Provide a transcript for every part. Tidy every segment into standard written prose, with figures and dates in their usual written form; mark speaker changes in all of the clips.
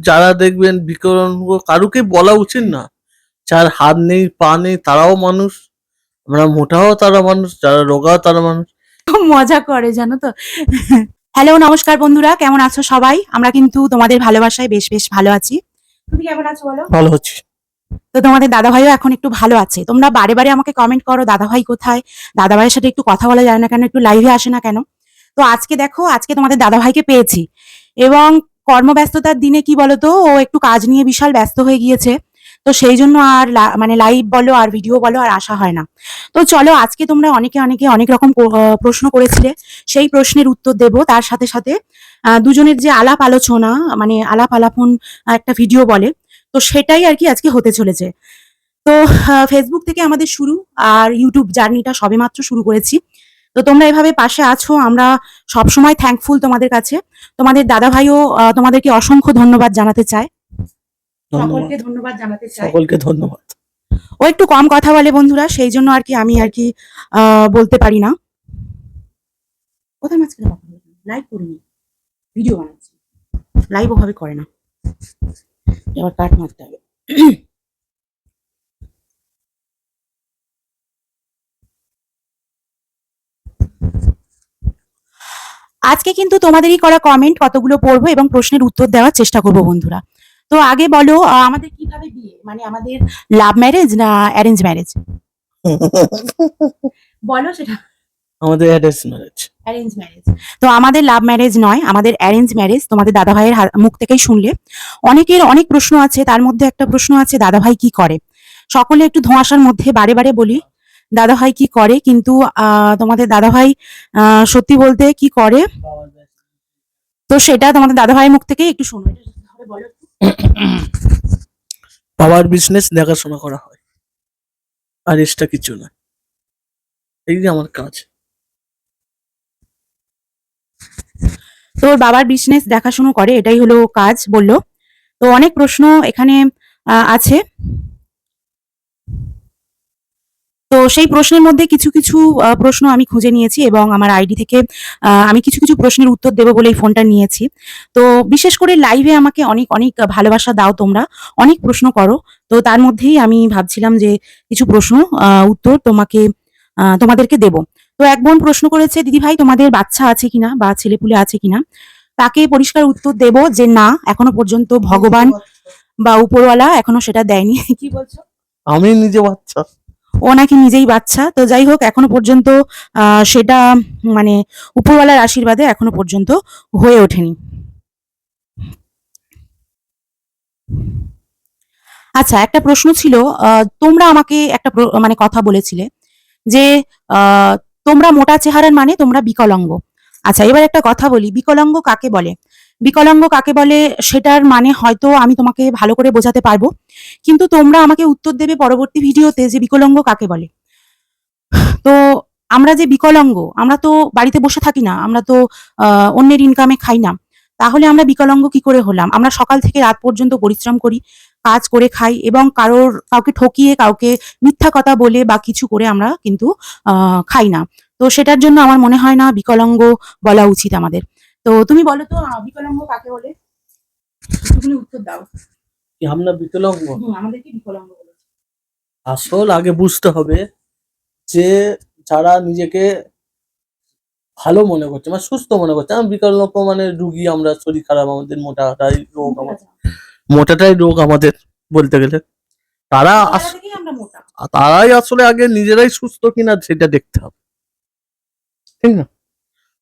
Speaker 1: যারা দেখবেন বিকলাঙ্গ কারুকে বলা উচিত না, যার হাত নেই পা নেই তারাও মানুষ, আমরা মোটাও তারা মানুষ, যারা রোগা তারা মানুষ।
Speaker 2: খুব মজা করে জানো তো। হ্যালো নমস্কার বন্ধুরা, কেমন আছো সবাই? আমরা কিন্তু তোমাদের ভালোবাসায় বেশ বেশ ভালো আছি। তুমি কেমন আছো বলো?
Speaker 1: ভালো হচ্ছে।
Speaker 2: তো তোমাদের দাদাভাইও এখন একটু ভালো আছে। তোমরা বারে বারে আমাকে কমেন্ট করো দাদাভাই কোথায়, দাদাভাইয়ের সাথে একটু কথা বলা যায় না কেন, একটু লাইভে আসে না কেন। তো আজকে দেখো, আজকে তোমাদের দাদাভাইকে পেয়েছি এবং কর্মব্যস্ততার দিনে কি বলতো, ও একটু কাজ নিয়ে বিশাল ব্যস্ত হয়ে গিয়েছে। তো সেই জন্য আর মানে লাইভ বলো আর ভিডিও বলো আর আসা হয় না। তো চলো, আজকে তোমরা অনেকে অনেকে অনেক রকম প্রশ্ন করেছিলে, সেই প্রশ্নের উত্তর দেব। তার সাথে সাথে দুজনের যে আলাপ আলোচনা, মানে আলাপ আলাপন একটা ভিডিও বলে, তো সেটাই আর কি আজকে হতে চলেছে। তো ফেসবুক থেকে আমাদের শুরু, আর ইউটিউব জার্নিটা সবেমাত্র শুরু করেছি। তো তোমরা এভাবে পাশে আছো, আমরা সবসময় থ্যাঙ্কফুল তোমাদের কাছে। তোমাদের দাদাভাইও তোমাদেরকে অসংখ্য ধন্যবাদ জানাতে চায়। সকলকে ধন্যবাদ জানাতে চাই।
Speaker 1: সকলকে ধন্যবাদ।
Speaker 2: ও একটু কম কথা বলে বন্ধুরা, সেই জন্য আর কি আমি আর কি বলতে পারি না। কোথায় মাঝখানে কথা বলবো? লাইভ করিনি, ভিডিও বানাচ্ছি, লাইভ ওভাবে করে না। এবার কাট মারতে হবে। আজকে কিন্তু তোমাদেরই করা কমেন্ট কতগুলো পড়বো এবং প্রশ্নের উত্তর দেওয়ার চেষ্টা করবো বন্ধুরা। তো আগে বলো, আমাদের কিভাবে বিয়ে, মানে আমাদের লাভ ম্যারেজ না অ্যারেঞ্জ ম্যারেজ? বলো সেটা।
Speaker 1: আমাদের অ্যারেঞ্জ ম্যারেজ।
Speaker 2: Arrange marriage. তো আমাদের লাভ ম্যারেজ নয়, আমাদের অ্যারেঞ্জ ম্যারেজ। তোমাদের দাদাভাইয়ের মুখ থেকেই শুনলে। অনেকের অনেক প্রশ্ন আছে, তার মধ্যে একটা প্রশ্ন আছে দাদাভাই কি করে। সকলে একটু ধোঁয়াশার মধ্যে বারে বারে বলি দাদাভাই কি করে, কিন্তু তোমাদের দাদাভাই সত্যি বলতে কি করে, তো সেটা তোমাদের দাদাভাইয়ের মুখ থেকেই একটু শুনো। বলো।
Speaker 1: বাবার বিজনেস দেখাশোনা করা হয়, আর এক্সট্রা কিছু না, এই যে আমার কাজ।
Speaker 2: তোর বাবার বিজনেস দেখাশুনো করে, এটাই হলো কাজ বললো। তো অনেক প্রশ্ন এখানে আছে। তো সেই প্রশ্নের মধ্যে কিছু কিছু প্রশ্ন আমি খুঁজে নিয়েছি এবং আমার আইডি থেকে আমি কিছু কিছু প্রশ্নের উত্তর দেবো বলে এই ফোনটা নিয়েছি। তো বিশেষ করে লাইভে আমাকে অনেক অনেক ভালোবাসা দাও তোমরা, অনেক প্রশ্ন করো। তো তার মধ্যেই আমি ভাবছিলাম যে কিছু প্রশ্ন উত্তর তোমাদেরকে দেব। তো এক বোন প্রশ্ন করেছে, দিদি ভাই তোমাদের বাচ্চা আছে কিনা বা ছেলেপুলে আছে কিনা। তাকে পরিষ্কার উত্তর দেব যে না, এখনো পর্যন্ত ভগবান বা উপরওয়ালা এখনো সেটা দেয়নি। কি বলছো?
Speaker 1: আমি নিজে বাচ্চা।
Speaker 2: ও নাকি নিজেই বাচ্চা। তো যাই হোক, এখনো পর্যন্ত সেটা মানে উপরওয়ালার আশীর্বাদে এখনো পর্যন্ত হয়ে ওঠেনি। আচ্ছা, একটা প্রশ্ন ছিল, তোমরা আমাকে একটা মানে কথা বলেছিলে যে আহ, তোমরা মোটা চেহারার মানে তোমরা বিকলাঙ্গ। আচ্ছা, এবার একটা কথা বলি, বিকলাঙ্গ কাকে বলে? বিকলাঙ্গ কাকে বলে সেটার মানে হয়তো আমি তোমাকে ভালো করে বোঝাতে পারবো, কিন্তু তোমরা আমাকে উত্তর দেবে পরবর্তী ভিডিওতে যে বিকলাঙ্গ কাকে বলে। তো আমরা যে বিকলাঙ্গ, আমরা তো বাড়িতে বসে থাকি না, আমরা তো অন্যের ইনকামে খাই না। তাহলে আমরা বিকলাঙ্গ কি করে হলাম? আমরা সকাল থেকে রাত পর্যন্ত পরিশ্রম করি, কাজ করে খাই এবং কাউকে ঠকিয়ে, কাউকে মিথ্যা কথা বলে বা কিছু করে আমরা কিন্তু খাই না। তো সেটার জন্য আমার মনে হয় না বিকলাঙ্গ বলা উচিত আমাদের। তো তুমি বলো তো, বিকলাঙ্গ কাকে বলে? একটুখানি উত্তর দাও।
Speaker 1: কি আমরা বিকলাঙ্গ?
Speaker 2: আমাদেরকে বিকলাঙ্গ বলেছে।
Speaker 1: আসল আগে বুঝতে হবে যে যারা নিজেকে ভালো মনে করছে, মানে সুস্থ মনে করছে, আমি বিকলাঙ্গ মানে রুগী, আমরা শরীর খারাপ, আমাদের মোটাটাই রোগ, আমাদের মোটাটাই রোগ আমাদের বলতে গেলে। তারা
Speaker 2: আমরা মোটা।
Speaker 1: তারাই আসলে আগে নিজেরাই সুস্থ কিনা সেটা দেখতে হবে, ঠিক না?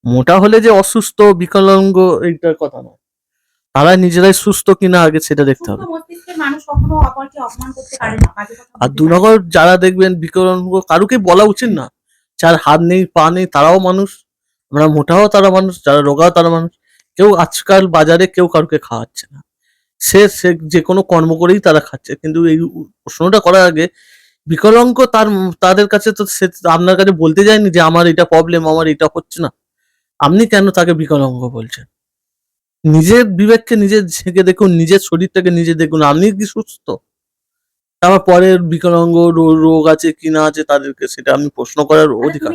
Speaker 1: মোটা হলে যে অসুস্থ বিকলাঙ্গ এইটার কথা নয়, তারা নিজেরাই সুস্থ কিনা আগে সেটা দেখতে হবে।
Speaker 2: মানুষ কখনো অপরকে অপমান করতে পারে না, বাজে কথা
Speaker 1: আর
Speaker 2: বলতে
Speaker 1: দু
Speaker 2: পারে না।
Speaker 1: নম্বর, যারা দেখবেন বিকলাঙ্গ কারুকে বলা উচিত না, যার হাত নেই পা নেই তারাও মানুষ, আমরা মোটাও তারা মানুষ, যারা রোগাও তারা মানুষ। কেউ আজকাল বাজারে কেউ কাউকে খাওয়াচ্ছে না, সে সে যে কোনো কর্ম করেই তারা খাচ্ছে। কিন্তু এই প্রশ্নটা করার আগে, বিকলাঙ্গ তাদের কাছে তো সে আপনার কাছে বলতে যায়নি যে আমার এটা প্রবলেম, আমার এটা হচ্ছে না। আপনি কেন তাকে বিকলাঙ্গ বলছেন? নিজের বিবেককে নিজে ঝেঁকে দেখুন, নিজের শরীরটাকে নিজে দেখুন, আপনি কি সুস্থ? তারপর পরের বিকলাঙ্গ রোগ আছে কি না আছে তাদেরকে সেটা আমি প্রশ্ন করার অধিকার।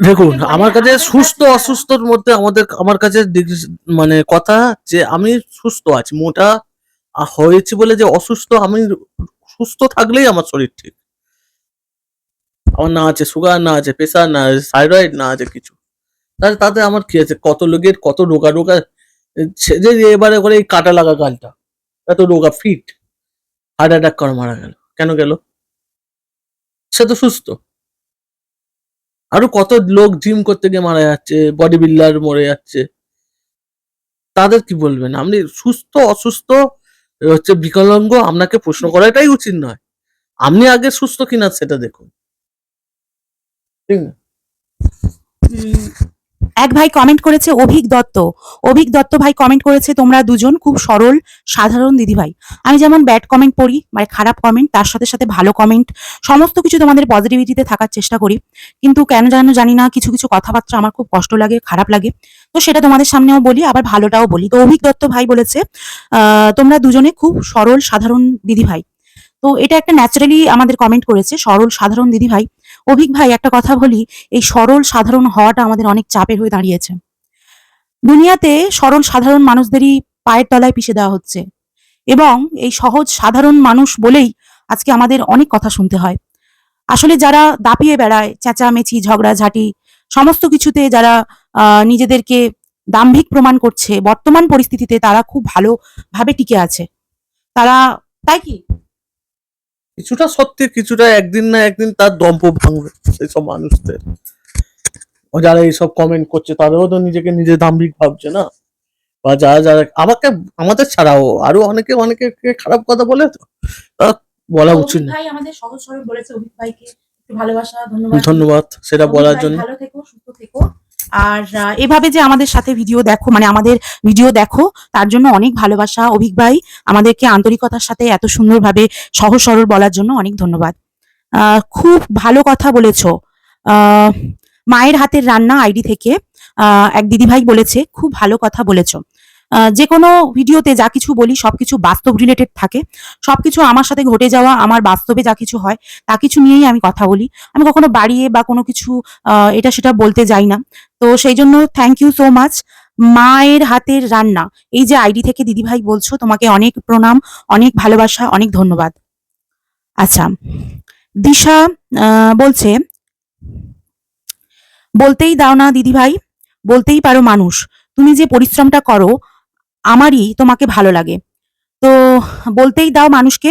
Speaker 1: দেখুন,
Speaker 2: বলে
Speaker 1: আমার কাছে
Speaker 2: আমাদের
Speaker 1: সুস্থ
Speaker 2: কাছে
Speaker 1: অসুস্থর মধ্যে আমার কাছে মানে কথা যে আমি সুস্থ আছি, মোটা হয়েছি বলে যে অসুস্থ, আমি সুস্থ থাকলেই আমার শরীর ঠিক। আমার না আছে সুগার, না আছে প্রেশার, না আছে থাইরয়েড, না আছে কিছু। তাহলে তাতে আমার কি আছে? কত লোকের কত রোগা রোগা, যে এবারে করে এই কাটা লাগা গালটা, এত রোগা ফিট, হার্ট অ্যাটাক করে মারা গেল, কেন গেল? সে তো সুস্থ। আরো কত লোক জিম করতে গিয়ে মারা যাচ্ছে, বডি বিল্ডার মরে যাচ্ছে, তাদের কি বলবেন? আপনি সুস্থ অসুস্থ হচ্ছে বিকলাঙ্গ, আপনাকে প্রশ্ন করাটাই উচিত নয়। আপনি আগে সুস্থ কিনা সেটা দেখুন, ঠিক না?
Speaker 2: উম, এক ভাই কমেন্ট করেছে, অভিক দত্ত ভাই কমেন্ট করেছে, তোমরা দুজন খুব সরল সাধারণ দিদি ভাই। আমি যেমন ব্যাড কমেন্ট পড়ি, মানে খারাপ কমেন্ট, তার সাথে সাথে ভালো কমেন্ট, সমস্ত কিছু তোমাদের পজিটিভিটিতে থাকার চেষ্টা করি, কিন্তু কেন যেন জানি না কিছু কিছু কথাবার্তা আমার খুব কষ্ট লাগে, খারাপ লাগে। তো সেটা তোমাদের সামনেও বলি, আবার ভালোটাও বলি। তো অভিক দত্ত ভাই বলেছে, তোমরা দুজনে খুব সরল সাধারণ দিদি ভাই। তো এটা একটা ন্যাচারালি আমাদের কমেন্ট করেছে, সরল সাধারণ দিদি ভাই। অভিক ভাই, একটা কথা বলি, এই সরল সাধারণ হওয়াটা আমাদের অনেক চাপের হয়ে দাঁড়িয়েছে। দুনিয়াতে সরল সাধারণ মানুষদেরই পায়ের তলায় পিষে দেওয়া হচ্ছে, এবং এই সহজ সাধারণ মানুষ বলেই আজকে আমাদের অনেক কথা শুনতে হয়। আসলে যারা দাপিয়ে বেড়ায়, চেঁচামেচি, ঝগড়াঝাঁটি, সমস্ত কিছুতে যারা নিজেদেরকে দাম্ভিক প্রমাণ করছে, বর্তমান পরিস্থিতিতে তারা খুব ভালোভাবে টিকে আছে। তারা, তাই কি?
Speaker 1: কিছুটা সত্যি, কিছুটা একদিন না একদিন তার দম্ভ ভাঙবে সেই সব মানুষদের। ও যারা এইসব কমেন্ট করছে তাদেরও তো নিজেকে নিজে দাম্ভিক ভাবছে না, বা যারা যারা আমাদের ছাড়াও আরো অনেকে অনেকে খারাপ কথা বলে, তো তার বলা উচিত
Speaker 2: অভিক
Speaker 1: না।
Speaker 2: ভাই আমাদের সহজ সরল বলেছে, অভিক ভাইকে একটু ভালোবাসা, ধন্যবাদ দিই।
Speaker 1: ধন্যবাদ সেটা
Speaker 2: অভিক
Speaker 1: বলার
Speaker 2: ভাই
Speaker 1: জন্য।
Speaker 2: ভালো থেকো, সুস্থ থেকো। আর এভাবে যে আমাদের সাথে ভিডিও দেখো, মানে আমাদের ভিডিও দেখো, তার জন্য অনেক ভালোবাসা। অভিক ভাই, আমাদেরকে আন্তরিকতার সাথে এত সুন্দরভাবে সহজ সরল বলার জন্য অনেক ধন্যবাদ। খুব ভালো কথা বলেছো। আহ মায়ের হাতের রান্না আইডি থেকে এক দিদিভাই বলেছে, খুব ভালো কথা বলেছো। যে কোনো ভিডিওতে যা কিছু বলি সবকিছু বাস্তব রিলেটেড থাকে, সবকিছু আমার সাথে ঘটে যাওয়া, আমার বাস্তবে যা কিছু হয় তা কিছু নিয়েই আমি কথা বলি। আমি কখনো বাড়িয়ে বা কোনো কিছু এটা সেটা বলতে যাই না। তো সেই জন্য থ্যাংক ইউ সো মাচ। মায়ের হাতের রান্না, এই যে আইডি থেকে দিদিভাই বলছো, তোমাকে অনেক প্রণাম, অনেক ভালোবাসা, অনেক ধন্যবাদ। আচ্ছা, দিশা বলছে, বলতেই দাও না দিদিভাই, বলতেই পারো মানুষ, তুমি যে পরিশ্রমটা করো আমারই তোমাকে ভালো লাগে। তো বলতেই দাও মানুষকে,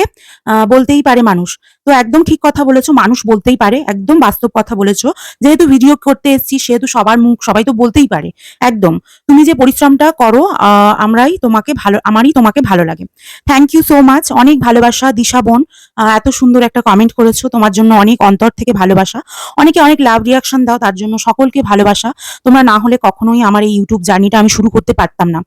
Speaker 2: বলতেই পারে মানুষ। তো একদম ঠিক কথা বলেছো, মানুষ বলতেই পারে, একদম বাস্তব কথা বলেছো। যেহেতু ভিডিও করতে এসেছি সেহেতু সবার মুখ সবাই তো বলতেই পারে। একদম, তুমি যে পরিশ্রমটা করো আমারই তোমাকে ভালো লাগে। থ্যাংক ইউ সো মাচ, অনেক ভালোবাসা দিশা বোন। এত সুন্দর একটা কমেন্ট করেছো, তোমার জন্য অনেক অন্তর থেকে ভালোবাসা। অনেকে অনেক লাভ রিয়াকশন দাও, তার জন্য সকলকে ভালোবাসা। তোমরা না হলে কখনোই আমার এই ইউটিউব জার্নিটা আমি শুরু করতে পারতাম না।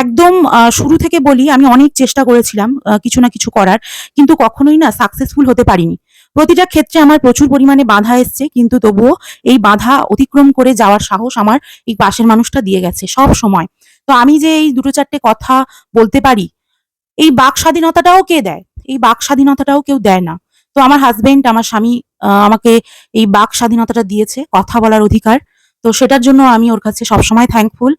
Speaker 2: একদম শুরু থেকে বলি, আমি অনেক চেষ্টা করেছিলাম কিছু না কিছু করার, কিন্তু কখনোই না সাকসেসফুল হতে পারিনি। প্রতিটা ক্ষেত্রে আমার প্রচুর পরিমাণে বাধা এসছে, কিন্তু তবুও এই বাধা অতিক্রম করে যাওয়ার সাহস আমার এই পাশের মানুষটা দিয়ে গেছে সব সময়। তো আমি যে এই দুটো চারটে কথা বলতে পারি, এই বাক স্বাধীনতাটাও কে দেয়? এই বাক স্বাধীনতাটাও কেউ দেয় না। তো আমার হাজবেন্ড, আমার স্বামী আমাকে এই বাক স্বাধীনতাটা দিয়েছে, কথা বলার অধিকার। তো সেটার জন্য আমি ওর কাছে সবসময় থ্যাঙ্কফুল।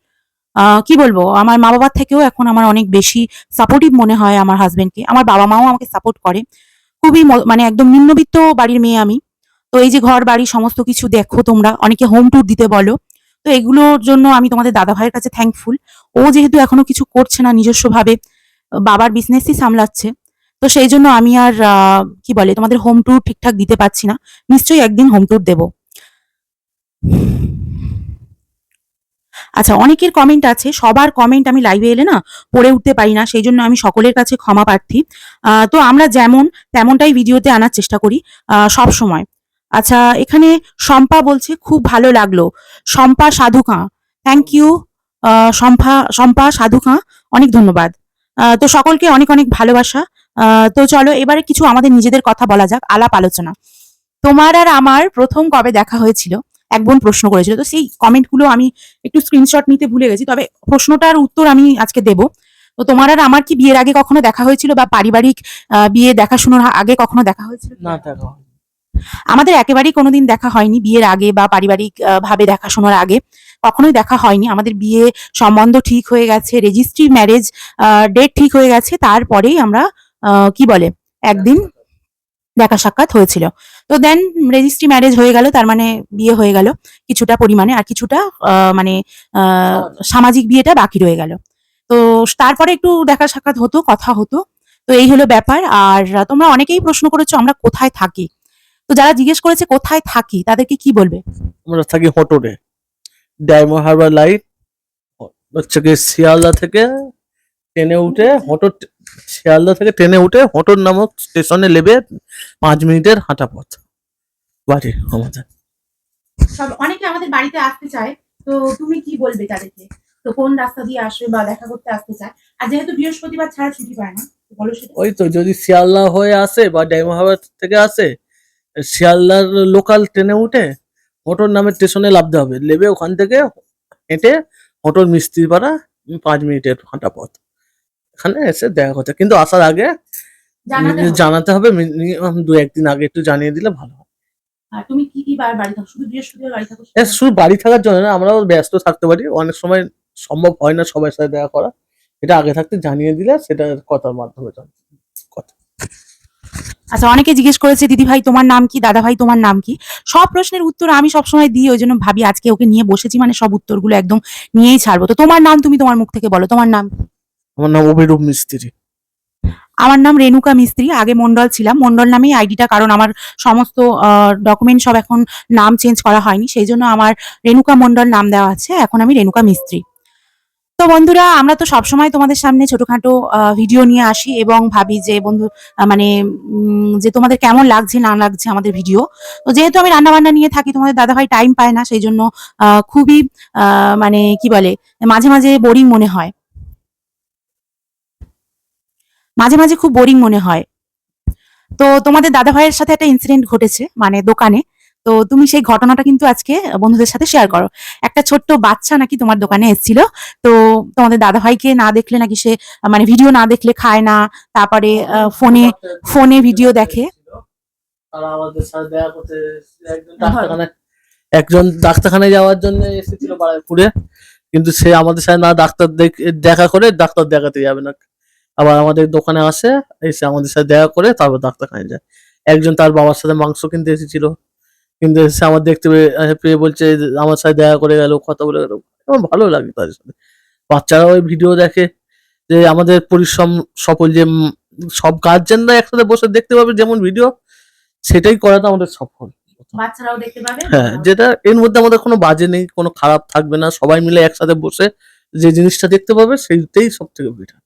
Speaker 2: কি বলবো, আমার মা বাবার থেকেও এখন আমার অনেক বেশি সাপোর্টিভ মনে হয় আমার হাজবেন্ডকে। আমার বাবা মাও আমাকে সাপোর্ট করে। খুবই মানে একদম নিম্নবিত্ত বাড়ির মেয়ে আমি। তো এই যে ঘর বাড়ি সমস্ত কিছু দেখো তোমরা, অনেকে হোম ট্যুর দিতে বলো, তো এগুলোর জন্য আমি তোমাদের দাদা ভাইয়ের কাছে থ্যাঙ্কফুল। ও যেহেতু এখনো কিছু করছে না নিজস্বভাবে, বাবার বিজনেসই সামলাচ্ছে, তো সেই জন্য আমি আর কি বলে তোমাদের হোম ট্যুর ঠিকঠাক দিতে পারছি না। নিশ্চয়ই একদিন হোম ট্যুর দেবো। আচ্ছা, অনেকের কমেন্ট আছে, সবার কমেন্ট আমি লাইভে এলে না পড়ে উঠতে পারি না, সেই জন্য আমি সকলের কাছে ক্ষমা প্রার্থী। তো আমরা যেমন তেমনটাই ভিডিওতে আনার চেষ্টা করি সব সময়। আচ্ছা, এখানে শম্পা বলছে খুব ভালো লাগলো, শম্পা সাধুকা, থ্যাংক ইউ। শম্পা সাধুকা, অনেক ধন্যবাদ। তো সকলকে অনেক অনেক ভালোবাসা। তো চলো এবারে কিছু আমাদের নিজেদের কথা বলা যাক, আলাপ আলোচনা। তোমার আর আমার প্রথম কবে দেখা হয়েছিল, এক বোন প্রশ্ন করেছিল। তো সেই কমেন্ট গুলো আমি একটু স্ক্রিনশট নিতে ভুলে গেছি, তবে প্রশ্নটার উত্তর আমি আজকে দেব। তো তোমার আর আমার কি বিয়ের আগে কখনো দেখা হয়েছিল, বা পারিবারিক বিয়ে দেখাশোনার আগে কখনো দেখা হয়েছিল?
Speaker 1: না, দেখা হয়নি।
Speaker 2: আমাদের একেবারেই কোনোদিন দেখা হয়নি বিয়ের আগে বা পারিবারিক ভাবে দেখাশোনার আগে কখনোই দেখা হয়নি। আমাদের বিয়ে সম্বন্ধ ঠিক হয়ে গেছে, রেজিস্ট্রি ম্যারেজ ডেট ঠিক হয়ে গেছে, তারপরেই আমরা কি বলে একদিন দেখা সাক্ষাৎ হয়েছিল। তো দেন রেজিস্ট্রি ম্যারেজ হয়ে গেল, তার মানে বিয়ে হয়ে গেল কিছুটা পরিমাণে, আর কিছুটা মানে সামাজিক বিয়েটা বাকি রয়ে গেল। তো তারপরে একটু দেখা সাক্ষাৎ হতো, কথা হতো। তো এই হলো ব্যাপার। আর তোমরা অনেকেই প্রশ্ন করেছো আমরা কোথায় থাকি। তো যারা জিজ্ঞেস করেছে কোথায় থাকি তাদেরকে কি বলবে?
Speaker 1: আমরা থাকি হোটরে, ডায়মন্ড হারবার লাইন, হচ্ছে কি শিয়ালদা থেকে ট্রেনে উঠে হোটর, শিয়ালদা থেকে ট্রেনে উঠে হোটর নামক স্টেশনে নেমে 5 মিনিটের হাঁটা পথ বাড়ি আমাদের।
Speaker 2: সব অনেকে আমাদের বাড়িতে আসতে চায়, তো তুমি কি বলবে তাদেরকে? তো কোন রাস্তা দিয়ে আসবে বা দেখা করতে আসতে চায়? আর যেহেতু বৃহস্পতিবার ছাড়া ছুটি পায় না, তো বলো সেটা।
Speaker 1: ওই তো যদি শিয়ালদা হয়ে আসে বা ডায়মন্ড হারবার থেকে আসে, শিয়ালদার লোকাল ট্রেনে উঠে হোটর নামের স্টেশনে নামতে হবে, নেমে ওখান থেকে হেঁটে হোটর মিস্ত্রিপাড়া, 5 মিনিটের হাঁটা পথ। এখানে এসে দেখা করতে, কিন্তু আসার আগে
Speaker 2: জানাতে হবে।
Speaker 1: জানাতে হবে, মিনিমাম 2-1 দিন আগে একটু জানিয়ে দিলে ভালো হয়।
Speaker 2: আর তুমি কি বার বাড়ি থাকো? শুধু বৃহস্পতিবার বাড়ি থাকো?
Speaker 1: শুধু বাড়ি থাকার জন্য না, আমরাও ব্যস্ত থাকতে পারি, অনেক সময় সম্ভব হয় না সবার সাথে দেখা করা। এটা আগে থাকতে জানিয়ে দিলে সেটা কথার মাধ্যমে কথা।
Speaker 2: আচ্ছা, অনেকে জিজ্ঞেস করেছে দিদি ভাই তোমার নাম কি, দাদা ভাই তোমার নাম কি। সব প্রশ্নের উত্তর আমি সবসময় দিই, ওই জন্য ভাবি আজকে ওকে নিয়ে বসেছি মানে সব উত্তরগুলো একদম নিয়েই ছাড়বো। তো তোমার নাম তুমি তোমার মুখ থেকে বলো, তোমার নাম?
Speaker 1: আমার নাম অভিরূপ মিস্ত্রি।
Speaker 2: আমার নাম রেণুকা মিস্ত্রি। আগে মন্ডল ছিলাম, মন্ডল নামেই আইডিটা, কারণ আমার সমস্ত ডকুমেন্ট সব এখন নাম চেঞ্জ করা হয়নি, সেই জন্য আমার রেণুকা মন্ডল নাম দেওয়া আছে, এখন আমি রেণুকা মিস্ত্রি। তো বন্ধুরা, আমরা তো সবসময় তোমাদের সামনে ছোটখাটো ভিডিও নিয়ে আসি এবং ভাবি যে বন্ধু মানে যে তোমাদের কেমন লাগছে না লাগছে আমাদের ভিডিও। তো যেহেতু আমি রান্না বান্না নিয়ে থাকি, তোমাদের দাদাভাই টাইম পায় না, সেই জন্য খুবই মানে কি বলে মাঝে মাঝে বোরিং মনে হয়, মাঝে মাঝে খুব বোরিং মনে হয়। তো তোমাদের দাদা ভাইয়ের সাথে একটা ইনসিডেন্ট ঘটেছে মানে দোকানে। তো তুমি সেই ঘটনাটা কিন্তু আজকে বন্ধুদের সাথে শেয়ার করো। একটা ছোট্ট বাচ্চা নাকি তোমার দোকানে এসেছিল। তো তোমাদের দাদা ভাইকে না দেখলে নাকি সে মানে ভিডিও না দেখলে খায় না। তারপরে ফোনে ফোনে ভিডিও দেখে।
Speaker 1: তারা আমাদের সাথে দেখা করতে একজন ডাক্তারখানায় যাওয়ার জন্য এসেছিল বারাইপুরে, কিন্তু সে আমাদের সাথে না ডাক্তার দেখা করে ডাক্তার দেখাতে যাবে না, আবার আমাদের দোকানে আসে, এসে আমাদের সাথে দেখা করে তারপর ডাক্তারখানায় যায়। একজন তার বাবার সাথে মাংস কিনতে এসেছিল, কিন্তু এসে আমার দেখতে পেয়ে বলছে যে আমার সাথে দেখা করে গেল, কথা বলে গেল। আমার ভালো লাগে তাদের সাথে। বাচ্চারাও ওই ভিডিও দেখে, যে আমাদের পরিশ্রম সফল, যে সব গার্জেনরা একসাথে বসে দেখতে পাবে যেমন ভিডিও, সেটাই করাটা আমাদের সফল।
Speaker 2: বাচ্চারাও দেখতে পাবে।
Speaker 1: হ্যাঁ, যেটা এর মধ্যে আমাদের কোনো বাজে নেই, কোনো খারাপ থাকবে না, সবাই মিলে একসাথে বসে যে জিনিসটা দেখতে পাবে সেইটাই সব থেকে বেটার।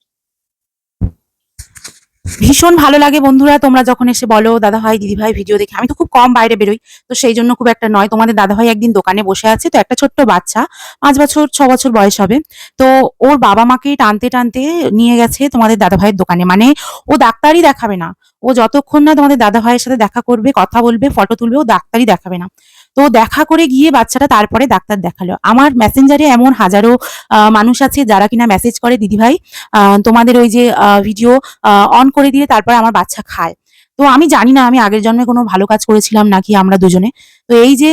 Speaker 2: ভীষণ ভালো লাগে বন্ধুরা তোমরা যখন এসে বলো দাদা ভাই দিদি ভাই ভিডিও দেখে। আমি তো খুব কম বাইরে বেরোই, তো সেই জন্য খুব একটা নয়। তোমাদের দাদা ভাই একদিন দোকানে বসে আছে, তো একটা ছোট্ট বাচ্চা 5 বছর 6 বছর বয়স হবে। তো ওর বাবা মাকে টানতে টানতে নিয়ে গেছে তোমাদের দাদা ভাইয়ের দোকানে। মানে ও ডাক্তারই দেখাবে না, ও যতক্ষণ না তোমাদের দাদা ভাইয়ের সাথে দেখা করবে, কথা বলবে, ফটো তুলবে, ও ডাক্তারই দেখাবে না। তো দেখা করে গিয়ে বাচ্চাটা তারপরে ডাক্তার দেখালো। আমার মেসেঞ্জারে এমন হাজারো মানুষ আছে যারা কিনা মেসেজ করে দিদি ভাই তোমাদের ওই যে ভিডিও অন করে দিয়ে তারপরে আমার বাচ্চা খায়। তো আমি জানি না আমি আগের জন্মে কোনো ভালো কাজ করেছিলাম নাকি আমরা দুজনে। তো এই যে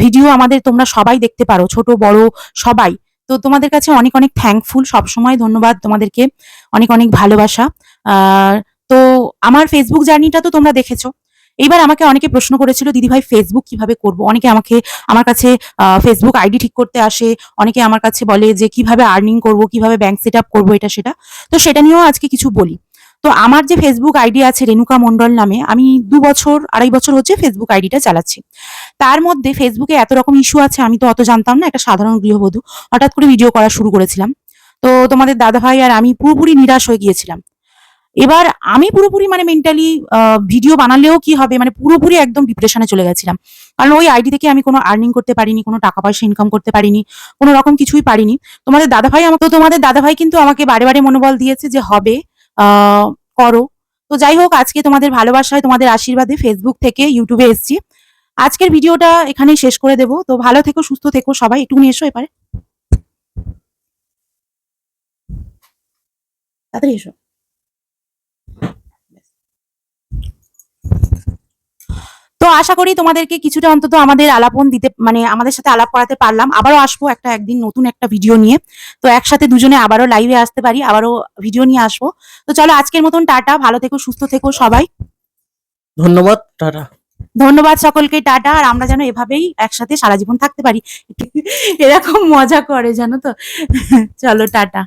Speaker 2: ভিডিও আমাদের তোমরা সবাই দেখতে পারো, ছোট বড় সবাই। তো তোমাদের কাছে অনেক অনেক থ্যাঙ্কফুল, সবসময় ধন্যবাদ তোমাদেরকে, অনেক অনেক ভালোবাসা। তো আমার ফেসবুক জার্নিটা তো তোমরা দেখেছো। এইবার আমাকে অনেকে প্রশ্ন করেছিল দিদি ভাই ফেসবুক কিভাবে করব। অনেকে আমাকে আমার কাছে ফেসবুক আইডি ঠিক করতে আসে, অনেকে আমার কাছে বলে যে কিভাবে আর্নিং করব, কিভাবে ব্যাংক সেট আপ করবো, এটা সেটা। তো সেটা নিয়েও আজকে কিছু বলি। তো আমার যে ফেসবুক আইডি আছে রেণুকা মন্ডল নামে, আমি 2 বছর 2.5 বছর হচ্ছে ফেসবুক আইডিটা চালাচ্ছি। তার মধ্যে ফেসবুকে এত রকম ইস্যু আছে আমি তো অত জানতাম না, একটা সাধারণ গৃহবধূ হঠাৎ করে ভিডিও করা শুরু করেছিলাম। তো তোমাদের দাদা ভাই আর আমি পুরোপুরি নিরাশ হয়ে গিয়েছিলাম। এবার আমি পুরোপুরি মানে মেন্টালি ভিডিও বানালেও কি হবে, মানে পুরোপুরি একদম ডিপ্রেশনে চলে গেছিলাম। কারণ ওই আইডি থেকে আমি কোনো আর্নিং করতে পারিনি, কোনো টাকা পয়সা ইনকাম করতে পারিনি, কোনো রকম কিছুই পারিনি। তোমাদের দাদাভাই কিন্তু আমাকে বারে বারে মনোবল দিয়েছে যে হবে, করো। তো যাই হোক, আজকে তোমাদের ভালোবাসায় তোমাদের আশীর্বাদে ফেসবুক থেকে ইউটিউবে এসেছি। আজকের ভিডিওটা এখানেই শেষ করে দেবো। তো ভালো থেকো, সুস্থ থেকো সবাই। একটুখানি এসো এবারে, তাড়াতাড়ি এসো। তো তো আশা করি তোমাদেরকে কিছুটা অন্তত আমাদের আলাপন দিতে মানে আমাদের সাথে আলাপ করাতে পারলাম। আবারও আসবো একদিন নতুন একটা ভিডিও নিয়ে। তো একসাথে দুজনে আবারও লাইভে আসতে পারি, আবারও ভিডিও নিয়ে আসবো। তো চলো আজকের মতন টাটা, ভালো থেকো, সুস্থ থেকো সবাই।
Speaker 1: ধন্যবাদ, টাটা।
Speaker 2: ধন্যবাদ সকলকে, টাটা। আর আমরা যেন এভাবেই একসাথে সারা জীবন থাকতে পারি। এরকম মজা করে জানো তো। চলো টাটা।